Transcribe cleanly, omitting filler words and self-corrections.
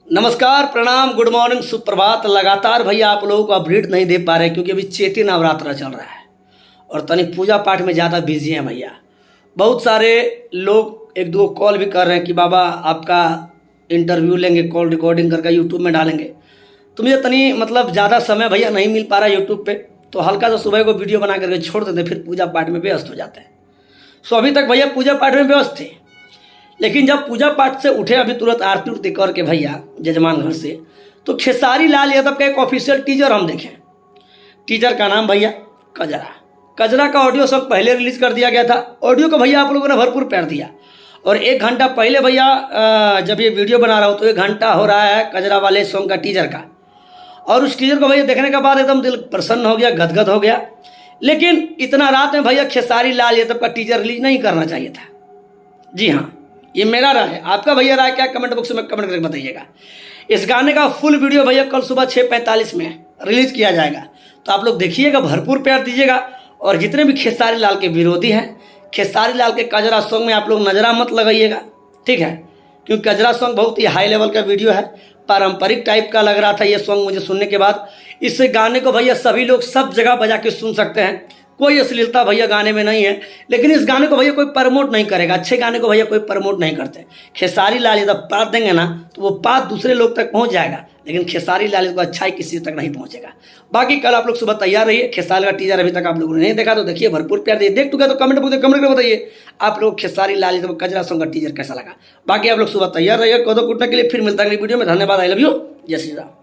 नमस्कार, प्रणाम, good morning, सुप्रभात। लगातार भैया आप लोगों को अपडेट नहीं दे पा रहे क्योंकि अभी चैती नवरात्र चल रहा है और तनिक पूजा पाठ में ज़्यादा बिजी हैं भैया। बहुत सारे लोग एक दो कॉल भी कर रहे हैं कि बाबा आपका इंटरव्यू लेंगे, कॉल रिकॉर्डिंग करके यूट्यूब में डालेंगे। तो मुझे तनी ज़्यादा समय भैया नहीं मिल पा रहा यूट्यूब पे, तो हल्का सा सुबह को वीडियो बना करके छोड़ देते, फिर पूजा पाठ में व्यस्त हो जाते हैं। सो अभी तक भैया पूजा पाठ में व्यस्त थे, लेकिन जब पूजा पाठ से उठे अभी तुरंत आरती उरती करके भैया जजमान घर से, तो खेसारी लाल यादव का एक ऑफिशियल टीजर हम देखें। टीजर का नाम भैया कजरा। कजरा का ऑडियो सब पहले रिलीज कर दिया गया था। ऑडियो को भैया आप लोगों ने भरपूर प्यार दिया और 1 घंटा पहले भैया जब ये वीडियो बना रहा हूँ तो 1 घंटा हो रहा है कजरा वाले सॉन्ग का टीजर का। और उस टीजर को भैया देखने के बाद एकदम दिल प्रसन्न हो गया, गदगद हो गया। लेकिन इतना रात में भैया खेसारी लाल यादव का टीजर रिलीज नहीं करना चाहिए था। जी हाँ, ये मेरा राय है। आपका भैया राय क्या, कमेंट बॉक्स में कमेंट करके बताइएगा। इस गाने का फुल वीडियो भैया कल सुबह 6:45 में रिलीज किया जाएगा, तो आप लोग देखिएगा, भरपूर प्यार दीजिएगा। और जितने भी खेसारी लाल के विरोधी हैं, खेसारी लाल के कजरा सॉन्ग में आप लोग नजरा मत लगाइएगा, ठीक है? क्योंकि कजरा सॉन्ग बहुत ही हाई लेवल का वीडियो है, पारंपरिक टाइप का लग रहा था ये सॉन्ग मुझे सुनने के बाद। इस गाने को भैया सभी लोग सब जगह बजा के सुन सकते हैं, कोई अश्लीलता भैया गाने में नहीं है। लेकिन इस गाने को भैया कोई प्रमोट नहीं करेगा, अच्छे गाने को भैया कोई प्रमोट नहीं करते। खेसारी लाल यादव बात देंगे ना तो वो बात दूसरे लोग तक पहुंच जाएगा, लेकिन खेसारी लाल यादव अच्छाई किसी तक नहीं पहुंचेगा। बाकी कल आप लोग सुबह तैयार रहिए। खेसारी का टीजर अभी तक आप लोगों ने नहीं देखा तो देखिए, भरपूर प्यार दिए। देख चुका तो कमेंट बॉक्स में कमेंट करके बताइए आप लोग खेसारी लाल यादव कजरा सॉन्ग का टीजर कैसा लगा। बाकी आप लोग सुबह तैयार रहिए कोदो कूटने के लिए। फिर मिलता है अगली वीडियो में। धन्यवाद। I love you. जय श्री राम।